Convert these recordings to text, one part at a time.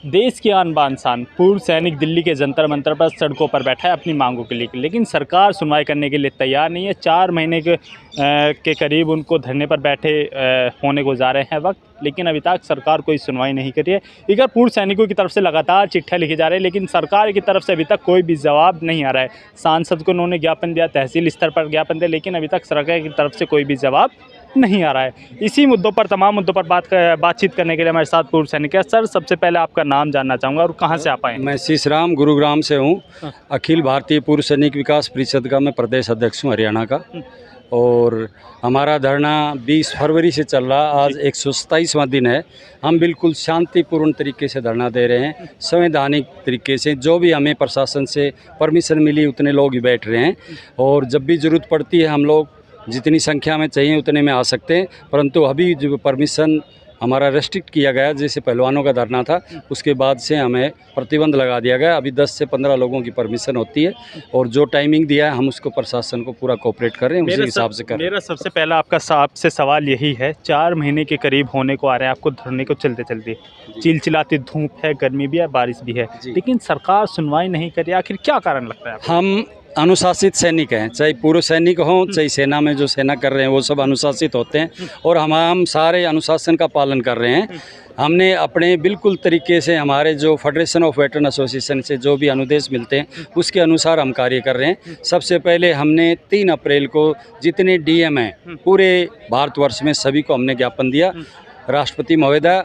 देश की आन बान शान पूर्व सैनिक दिल्ली के जंतर मंतर पर सड़कों पर बैठा है अपनी मांगों के लिए, लेकिन सरकार सुनवाई करने के लिए तैयार नहीं है। 4 महीने के करीब उनको धरने पर बैठे होने को जा रहे हैं वक्त, लेकिन अभी तक सरकार कोई सुनवाई नहीं कर रही है। इधर पूर्व सैनिकों की तरफ से लगातार चिट्ठियाँ लिखी जा रही है, लेकिन सरकार की तरफ से अभी तक कोई भी जवाब नहीं आ रहा है। सांसद को उन्होंने ज्ञापन दिया, तहसील स्तर पर ज्ञापन दिया, लेकिन अभी तक सरकार की तरफ से कोई भी जवाब नहीं आ रहा है। इसी मुद्दों पर, तमाम मुद्दों पर बातचीत करने के लिए हमारे साथ पूर्व सैनिक है। सर, सबसे पहले आपका नाम जानना चाहूँगा और कहाँ से आप आए? मैं शीशराम गुरुग्राम से हूँ। अखिल भारतीय पूर्व सैनिक विकास परिषद का मैं प्रदेश अध्यक्ष हूँ हरियाणा का। और हमारा धरना 20 फरवरी से चल रहा, आज 127वां दिन है। हम बिल्कुल शांतिपूर्ण तरीके से धरना दे रहे हैं, संवैधानिक तरीके से। जो भी हमें प्रशासन से परमिशन मिली उतने लोग ही बैठ रहे हैं, और जब भी ज़रूरत पड़ती है हम लोग जितनी संख्या में चाहिए उतने में आ सकते हैं। परंतु अभी जो परमिशन हमारा रेस्ट्रिक्ट किया गया, जैसे पहलवानों का धरना था उसके बाद से हमें प्रतिबंध लगा दिया गया। अभी 10 से 15 लोगों की परमिशन होती है, और जो टाइमिंग दिया है हम उसको प्रशासन को पूरा कोऑपरेट कर रहे हैं, उसी हिसाब से कर रहे हैं। मेरा सबसे पहला आपसे सवाल यही है, 4 महीने के करीब होने को आ रहे हैं आपको धरने को चलते चलते। चिलचिलाती धूप है, गर्मी भी है, बारिश भी है, लेकिन सरकार सुनवाई नहीं कर रही। आखिर क्या कारण लगता है आपको? हम अनुशासित सैनिक हैं, चाहे पूर्व सैनिक हों चाहे सेना में जो सेना कर रहे हैं वो सब अनुशासित होते हैं, और हम सारे अनुशासन का पालन कर रहे हैं। हमने अपने बिल्कुल तरीके से हमारे जो फेडरेशन ऑफ वेटरन एसोसिएशन से जो भी अनुदेश मिलते हैं उसके अनुसार हम कार्य कर रहे हैं। सबसे पहले हमने 3 अप्रैल को जितने डीएम हैं पूरे भारतवर्ष में सभी को हमने ज्ञापन दिया। राष्ट्रपति महोदय,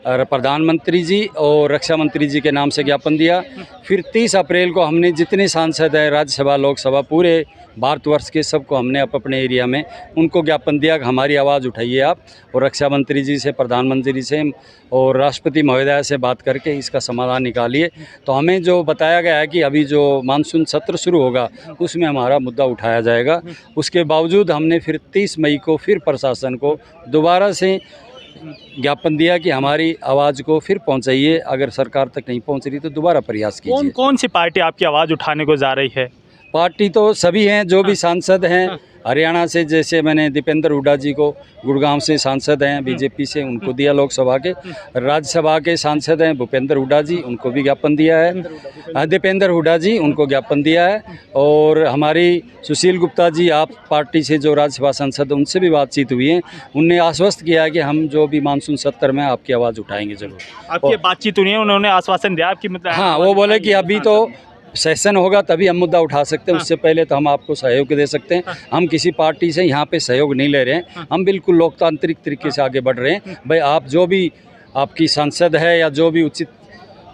प्रधानमंत्री जी और रक्षा मंत्री जी के नाम से ज्ञापन दिया। फिर 30 अप्रैल को हमने जितने सांसद हैं राज्यसभा लोकसभा पूरे भारतवर्ष के सबको हमने अपने एरिया में उनको ज्ञापन दिया कि हमारी आवाज़ उठाइए आप, और रक्षा मंत्री जी से, प्रधानमंत्री से और राष्ट्रपति महोदय से बात करके इसका समाधान निकालिए। तो हमें जो बताया गया है कि अभी जो मानसून सत्र शुरू होगा उसमें हमारा मुद्दा उठाया जाएगा। उसके बावजूद हमने फिर 30 मई को फिर प्रशासन को दोबारा से ज्ञापन दिया कि हमारी आवाज़ को फिर पहुंचाइए, अगर सरकार तक नहीं पहुंच रही तो दोबारा प्रयास कीजिए। कौन सी पार्टी आपकी आवाज़ उठाने को जा रही है? पार्टी तो सभी हैं, जो भी सांसद हैं हरियाणा से, जैसे मैंने दीपेंद्र हुड्डा जी को, गुड़गांव से सांसद हैं बीजेपी से, उनको दिया लोकसभा के। राज्यसभा के सांसद हैं भूपेंद्र हुड्डा जी, उनको भी ज्ञापन दिया है। दीपेंद्र हुड्डा जी, उनको ज्ञापन दिया है। और हमारी सुशील गुप्ता जी, आप पार्टी से जो राज्यसभा सांसद, उनसे भी बातचीत हुई है। उनने आश्वस्त किया है कि हम जो भी मानसून सत्र में आपकी आवाज़ उठाएंगे जरूर। आपकी बातचीत हुई है, उन्होंने आश्वासन दिया आपकी? मतलब हाँ, वो बोले कि अभी तो सेशन होगा तभी हम मुद्दा उठा सकते हैं, उससे पहले तो हम आपको सहयोग दे सकते हैं। हम किसी पार्टी से यहाँ पे सहयोग नहीं ले रहे हैं, हम बिल्कुल लोकतांत्रिक तरीके से आगे बढ़ रहे हैं। भाई, आप जो भी आपकी सांसद है या जो भी उचित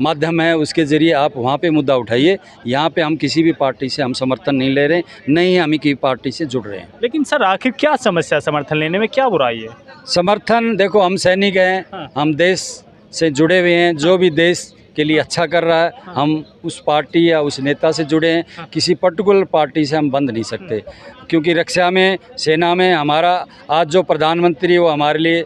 माध्यम है उसके ज़रिए आप वहाँ पे मुद्दा उठाइए। यहाँ पे हम किसी भी पार्टी से हम समर्थन नहीं ले रहे हैं, नहीं हम की पार्टी से जुड़ रहे हैं। लेकिन सर, आखिर क्या समस्या, समर्थन लेने में क्या बुराई है? समर्थन देखो, हम सैनिक हैं, हम देश से जुड़े हुए हैं। जो भी देश के लिए अच्छा कर रहा है हम उस पार्टी या उस नेता से जुड़े हैं, किसी पर्टिकुलर पार्टी से हम बंध नहीं सकते। क्योंकि रक्षा में, सेना में हमारा आज जो प्रधानमंत्री वो हमारे लिए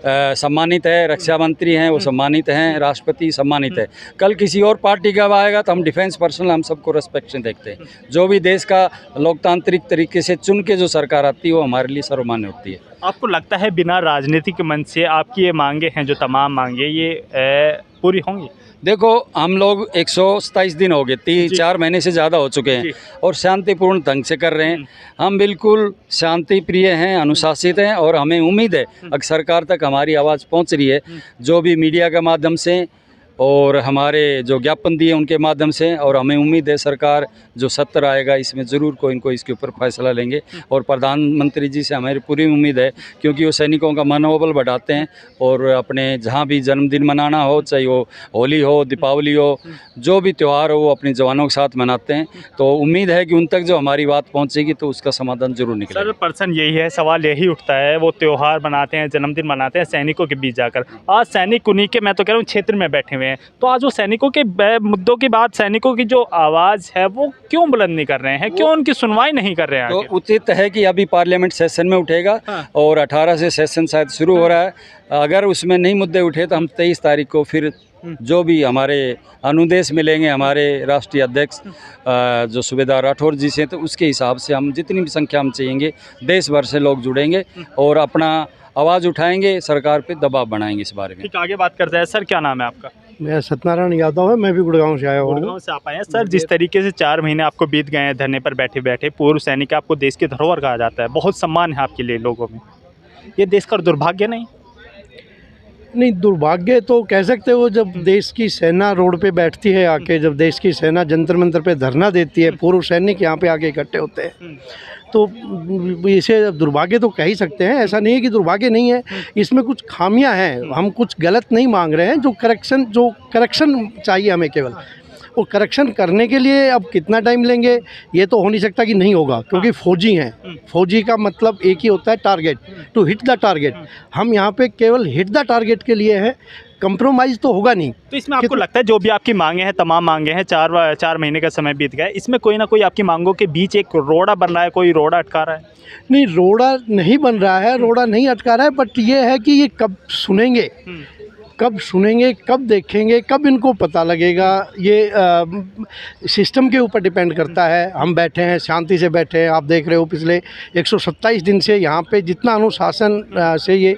सम्मानित है, रक्षा मंत्री हैं वो सम्मानित हैं, राष्ट्रपति सम्मानित है। कल किसी और पार्टी का आएगा तो हम डिफेंस पर्सनल हम सबको रेस्पेक्ट से देखते हैं। जो भी देश का लोकतांत्रिक तरीके से चुन के जो सरकार आती है वो हमारे लिए सर्वमान्य होती है। आपको लगता है बिना राजनीतिक मंच से आपकी ये मांगे हैं, जो तमाम मांगे, ये पूरी होंगी? देखो, हम लोग 127 दिन हो गए, 4 महीने से ज़्यादा हो चुके हैं, और शांतिपूर्ण ढंग से कर रहे हैं। हम बिल्कुल शांति प्रिय हैं, अनुशासित हैं, और हमें उम्मीद है अगर सरकार तक हमारी आवाज़ पहुंच रही है, जो भी मीडिया के माध्यम से और हमारे जो ज्ञापन दिए उनके माध्यम से, और हमें उम्मीद है सरकार जो सत्र आएगा इसमें ज़रूर कोई इनको इसके ऊपर फैसला लेंगे। और प्रधानमंत्री जी से हमारी पूरी उम्मीद है, क्योंकि वो सैनिकों का मनोबल बढ़ाते हैं, और अपने जहाँ भी जन्मदिन मनाना हो, चाहे वो होली हो, दीपावली हो, जो भी त्यौहार हो, वो अपने जवानों के साथ मनाते हैं। तो उम्मीद है कि उन तक जो हमारी बात पहुँचेगी तो उसका समाधान जरूर निकलेगा। सर, पर्सन यही है, सवाल यही उठता है, वो त्यौहार मनाते हैं, जन्मदिन मनाते हैं सैनिकों के बीच जाकर। आज सैनिक उन्हीं के, मैं तो कह रहा हूँ, क्षेत्र में बैठे हुए हैं, तो आज वो सैनिकों के मुद्दों की बात, सैनिकों की जो आवाज़ है वो क्यों बुलंद नहीं कर रहे हैं? क्यों उनकी सुनवाई नहीं कर रहे हैं? तो उचित है कि अभी पार्लियामेंट सेशन में उठेगा, और 18 से सेशन शायद शुरू हो रहा है। अगर उसमें नहीं मुद्दे उठे तो हम 23 तारीख को फिर जो भी हमारे अनुदेश मिलेंगे हमारे राष्ट्रीय अध्यक्ष जो सूबेदार राठौर जी से, तो उसके हिसाब से हम जितनी भी संख्या हम चाहिए देश भर से लोग जुड़ेंगे और अपना आवाज़ उठाएंगे, सरकार पे दबाव बनाएंगे इस बारे में। ठीक, आगे बात करते हैं। सर क्या नाम है आपका? मैं सत्यनारायण यादव है, मैं भी गुड़गांव से आया हुआ हूँ। गुड़गांव से आप आए हैं। सर जिस तरीके से 4 महीने आपको बीत गए हैं धरने पर बैठे बैठे, पूर्व सैनिक आपको देश की धरोहर कहा जाता है, बहुत सम्मान है आपके लिए लोगों में, ये देश का दुर्भाग्य नहीं? नहीं, दुर्भाग्य तो कह सकते हो। जब देश की सेना रोड पे बैठती है आके, जब देश की सेना जंतर मंतर पे धरना देती है, पूर्व सैनिक यहाँ पे आके इकट्ठे होते हैं, तो इसे दुर्भाग्य तो कह ही सकते हैं। ऐसा नहीं है कि दुर्भाग्य नहीं है, इसमें कुछ खामियां हैं। हम कुछ गलत नहीं मांग रहे हैं, जो करेक्शन चाहिए हमें केवल। वो करेक्शन करने के लिए अब कितना टाइम लेंगे ये तो हो नहीं सकता कि नहीं होगा, क्योंकि फौजी हैं। फौजी का मतलब एक ही होता है, target, to hit the target. हम यहाँ पे केवल हिट द टारगेट के लिए हैं, कंप्रोमाइज़ तो होगा नहीं। तो इसमें आपको लगता है जो भी आपकी मांगे हैं, तमाम मांगे हैं, 4 महीने का समय बीत गया है, इसमें कोई ना कोई आपकी मांगों के बीच एक रोड़ा बन रहा है, कोई रोड़ा अटका रहा है? नहीं, रोड़ा नहीं बन रहा है, रोड़ा नहीं अटका रहा है, बट ये है कि ये कब सुनेंगे, कब देखेंगे, कब इनको पता लगेगा, ये सिस्टम के ऊपर डिपेंड करता है। हम बैठे हैं, शांति से बैठे हैं, आप देख रहे हो पिछले 127 दिन से यहाँ पे जितना अनुशासन से ये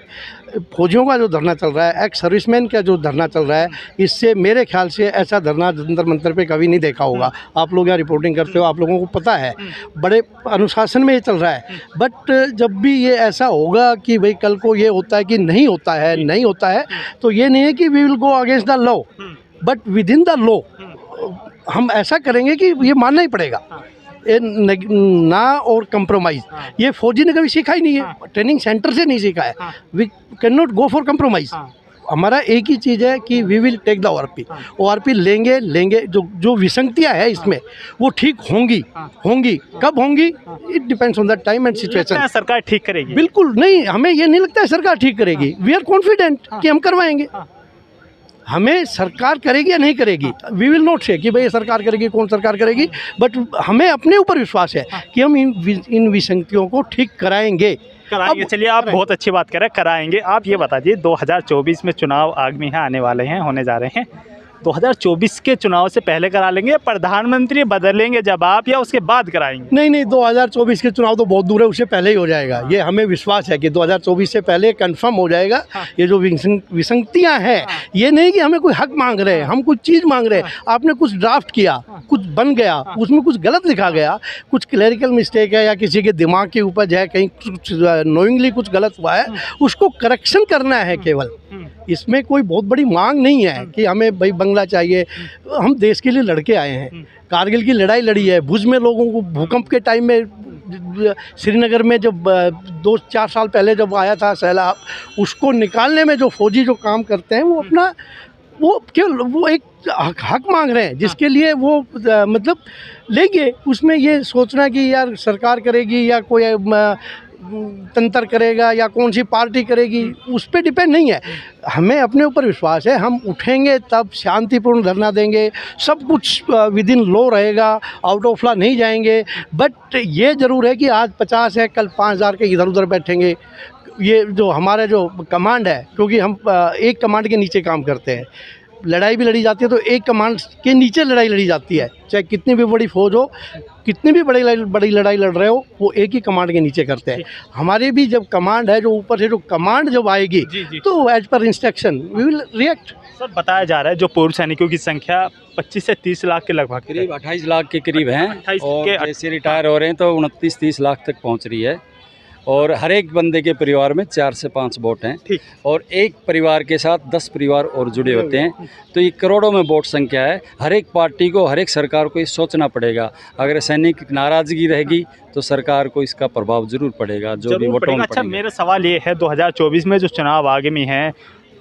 फौजियों का जो धरना चल रहा है, एक्स सर्विसमैन का जो धरना चल रहा है, इससे मेरे ख्याल से ऐसा धरना जंतर मंतर पे कभी नहीं देखा होगा। आप लोग यहाँ रिपोर्टिंग करते हो, आप लोगों को पता है, बड़े अनुशासन में ये चल रहा है। बट जब भी ये ऐसा होगा कि भाई कल को ये होता है कि नहीं होता है, तो ये नहीं है कि we will go against the law, but within the law हम ऐसा करेंगे कि ये मानना ही पड़ेगा, ना और कंप्रोमाइज़। ये फौजी ने कभी सीखा ही नहीं है, ट्रेनिंग सेंटर से नहीं सीखा है। We cannot go for compromise. हमारा एक ही चीज़ है कि we will take the ORP लेंगे। जो विसंगतियाँ है इसमें वो ठीक होंगी। कब होंगी, it depends on the time and situation. सरकार ठीक करेगी? बिल्कुल नहीं, हमें ये नहीं लगता है सरकार ठीक करेगी। वी आर कॉन्फिडेंट कि हम करवाएंगे। हमें सरकार करेगी या नहीं करेगी, वी विल नॉट से कि भाई सरकार करेगी, कौन सरकार करेगी, बट हमें अपने ऊपर विश्वास है कि हम इन विसंगतियों को ठीक कराएंगे। चलिए, आप बहुत अच्छी बात कर रहे हैं, कराएंगे। आप ये बता दीजिए, 2024 में चुनाव आगामी हैं, आने वाले हैं, होने जा रहे हैं। 2024 के चुनाव से पहले करा लेंगे या प्रधानमंत्री बदलेंगे जब आप, या उसके बाद कराएंगे? नहीं, 2024 के चुनाव तो बहुत दूर है, उससे पहले ही हो जाएगा। ये हमें विश्वास है कि 2024 से पहले कंफर्म हो जाएगा। ये जो विसंगतियां हैं, ये नहीं कि हमें कोई हक मांग रहे हैं, हम कुछ चीज़ मांग रहे हैं। आपने कुछ ड्राफ्ट किया, कुछ बन गया, उसमें कुछ गलत लिखा गया, कुछ क्लरिकल मिस्टेक है या किसी के दिमाग के ऊपर जो है कहीं कुछ नोइंगली कुछ गलत हुआ है, उसको करेक्शन करना है केवल। इसमें कोई बहुत बड़ी मांग नहीं है कि हमें भाई बंगला चाहिए। हम देश के लिए लड़के आए हैं, कारगिल की लड़ाई लड़ी है, भुज में लोगों को भूकंप के टाइम में, श्रीनगर में जब 2-4 साल पहले जब आया था सैलाब, उसको निकालने में जो फौजी जो काम करते हैं, वो अपना वो एक हक मांग रहे हैं, जिसके लिए वो मतलब लेंगे। उसमें ये सोचना कि यार सरकार करेगी या कोई तंत्र करेगा या कौन सी पार्टी करेगी, उस पर डिपेंड नहीं है। हमें अपने ऊपर विश्वास है, हम उठेंगे तब शांतिपूर्ण धरना देंगे, सब कुछ विद इन लॉ रहेगा, आउट ऑफ लॉ नहीं जाएंगे। बट ये ज़रूर है कि आज 50 है, कल 5000 के इधर उधर बैठेंगे। ये जो हमारा जो कमांड है, क्योंकि हम एक कमांड के नीचे काम करते हैं, लड़ाई भी लड़ी जाती है तो एक कमांड के नीचे लड़ाई लड़ी जाती है। चाहे कितनी भी बड़ी फौज हो, कितनी भी बड़ी लड़ाई लड़ रहे हो, वो एक ही कमांड के नीचे करते हैं। हमारे भी जब कमांड है, जो ऊपर से जो कमांड जब आएगी, तो एज पर instruction we will react. Sir बताया जा रहा है जो पूर्व सैनिकों की संख्या 25 से 30 लाख के लगभग, करीब 28 लाख के करीब हैं, और जैसे रिटायर हो रहे हैं तो 29-30 लाख तक पहुंच रही है। और हर एक बंदे के परिवार में 4 से 5 वोट हैं, और एक परिवार के साथ 10 परिवार और जुड़े होते हैं। तो ये करोड़ों में वोट संख्या है। हर एक पार्टी को, हर एक सरकार को ये सोचना पड़ेगा। अगर सैनिक नाराज़गी रहेगी तो सरकार को इसका प्रभाव जरूर पड़ेगा, जो भी वोटों में। अच्छा, मेरा सवाल ये है, 2024 में जो चुनाव आगामी हैं,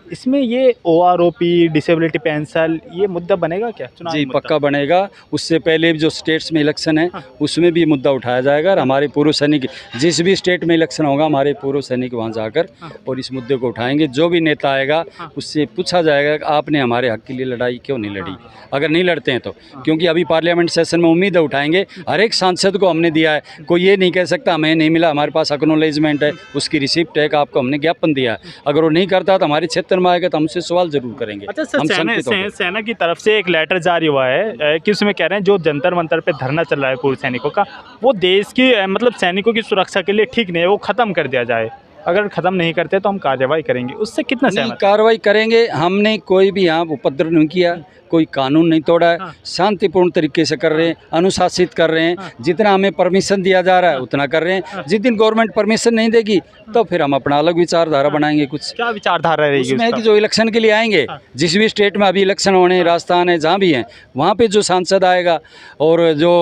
इसमें ये OROP, डिसेबिलिटी पेंशन, ये मुद्दा बनेगा क्या? जी पक्का बनेगा। उससे पहले जो स्टेट्स में इलेक्शन है, उसमें भी मुद्दा उठाया जाएगा। और हमारे पूर्व सैनिक, जिस भी स्टेट में इलेक्शन होगा, हमारे पूर्व सैनिक वहाँ जाकर और इस मुद्दे को उठाएंगे। जो भी नेता आएगा उससे पूछा जाएगा कि आपने हमारे हक के लिए लड़ाई क्यों नहीं लड़ी, अगर नहीं लड़ते हैं तो। क्योंकि अभी पार्लियामेंट सेशन में उम्मीद है उठाएंगे। हर एक सांसद को हमने दिया है, कोई ये नहीं कह सकता हमें नहीं मिला, हमारे पास एक्नॉलेजमेंट है, उसकी रिसिप्ट है, आपको हमने ज्ञापन दिया है। अगर वो नहीं करता तो हमारे क्षेत्र में आएगा तो हमसे सवाल जरूर करेंगे। अच्छा सर, सेना की तरफ से एक लेटर जारी हुआ है कि उसमें कह रहे हैं जो जंतर मंतर पे धरना चल रहा है पूर्व सैनिकों का, वो देश की मतलब सैनिकों की सुरक्षा के लिए ठीक नहीं है, वो ख़त्म कर दिया जाए। अगर ख़त्म नहीं करते तो हम कार्रवाई करेंगे, उससे कितना नहीं, सहमत? कार्रवाई करेंगे। हमने कोई भी यहाँ उपद्रव नहीं किया, कोई कानून नहीं तोड़ा है, शांतिपूर्ण तरीके से कर रहे हैं, अनुशासित कर रहे हैं। जितना हमें परमिशन दिया जा रहा है उतना कर रहे हैं। जिस दिन गवर्नमेंट परमिशन नहीं देगी तो फिर हम अपना अलग विचारधारा बनाएंगे कुछ। क्या विचारधारा रहेगी उसमें है उसका? कि जो इलेक्शन के लिए आएंगे, जिस भी स्टेट में अभी इलेक्शन होने, राजस्थान है, जहाँ भी हैं, वहाँ पे जो सांसद आएगा और जो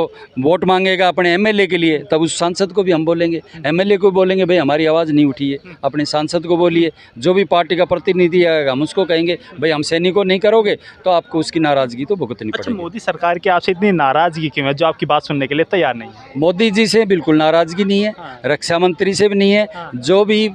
वोट मांगेगा अपने एमएलए के लिए, तब उस सांसद को भी हम बोलेंगे, एमएलए को बोलेंगे भाई हमारी आवाज़ नहीं उठी है, अपने सांसद को बोलिए। जो भी पार्टी का प्रतिनिधि आएगा हम उसको कहेंगे भाई हम सैनिकों नहीं करोगे तो आपको उसकी नाराज़गी तो भुगतनी अच्छा, पड़ेगी। मोदी सरकार की आपसे इतनी नाराज़गी क्यों है जो आपकी बात सुनने के लिए तैयार नहीं है? मोदी जी से बिल्कुल नाराज़गी नहीं है, रक्षा मंत्री से भी नहीं है। जो भी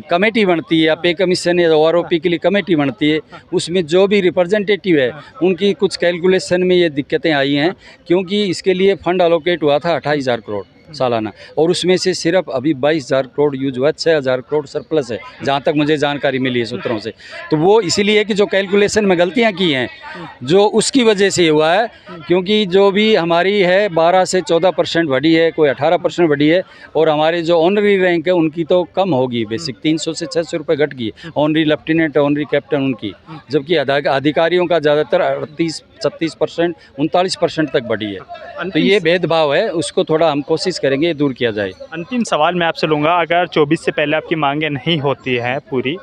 कमेटी बनती है या पे कमीशन या आरोपी के लिए कमेटी बनती है, उसमें जो भी रिप्रेजेंटेटिव है उनकी कुछ कैलकुलेशन में ये दिक्कतें आई हैं, क्योंकि इसके लिए फंड अलोकेट हुआ था 28,000 करोड़ सालाना, और उसमें से सिर्फ अभी 22,000 करोड़ यूज हुआ, 6,000 करोड़ सरप्लस है जहाँ तक मुझे जानकारी मिली है सूत्रों से। तो वो इसीलिए कि जो कैलकुलेशन में गलतियाँ की हैं, जो उसकी वजह से हुआ है, क्योंकि जो भी हमारी है 12 से 14% बढ़ी है, कोई 18% बढ़ी है, और हमारे जो ऑनरी रैंक है उनकी तो कम होगी, बेसिक 300 से 600 रुपये घट गई है, ऑनरी लेफ्टिनेंट, ऑनरी कैप्टन उनकी, जबकि अधिकारियों का ज़्यादातर 38-36%, 39% तक बढ़ी है। तो ये भेदभाव है, उसको थोड़ा हम कोशिश करेंगे दूर किया जाए। अंतिम सवाल मैं आपसे लूँगा, अगर 24 से पहले आपकी मांगें नहीं होती हैं पूरी,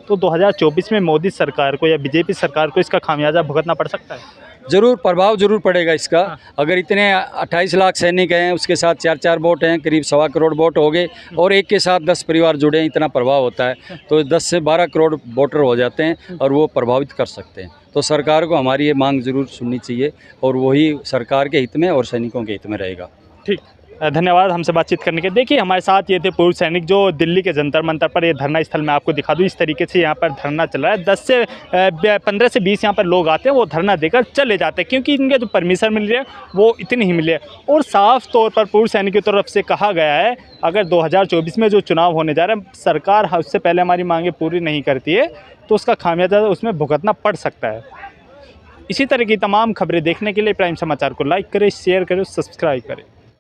तो 2024 में मोदी सरकार को या बीजेपी सरकार को इसका खामियाजा भुगतना पड़ सकता है? ज़रूर प्रभाव ज़रूर पड़ेगा इसका। अगर इतने 28 लाख सैनिक हैं, उसके साथ 4-4 वोट हैं, करीब 1.25 करोड़ वोट हो गए, और एक के साथ 10 परिवार जुड़े हैं, इतना प्रभाव होता है, तो 10 से 12 करोड़ वोटर हो जाते हैं और वो प्रभावित कर सकते हैं। तो सरकार को हमारी ये मांग ज़रूर सुननी चाहिए, और वही सरकार के हित में और सैनिकों के हित में रहेगा। ठीक, धन्यवाद हमसे बातचीत करने के। देखिए हमारे साथ ये थे पूर्व सैनिक जो दिल्ली के जंतर मंतर पर, ये धरना स्थल मैं आपको दिखा दूँ, इस तरीके से यहाँ पर धरना चल रहा है। 15 से 20 यहाँ पर लोग आते हैं, वो धरना देकर चले जाते हैं, क्योंकि इनके जो परमिशन मिल रही है वो इतनी ही मिली है। और साफ तौर पर पूर्व सैनिक की तरफ से कहा गया है, अगर 2024 में जो चुनाव होने जा रहे हैं, सरकार उससे पहले हमारी मांगें पूरी नहीं करती है तो उसका खामियाजा उसमें भुगतना पड़ सकता है। इसी तरह की तमाम खबरें देखने के लिए प्राइम समाचार को लाइक करें, शेयर करें, सब्सक्राइब करें।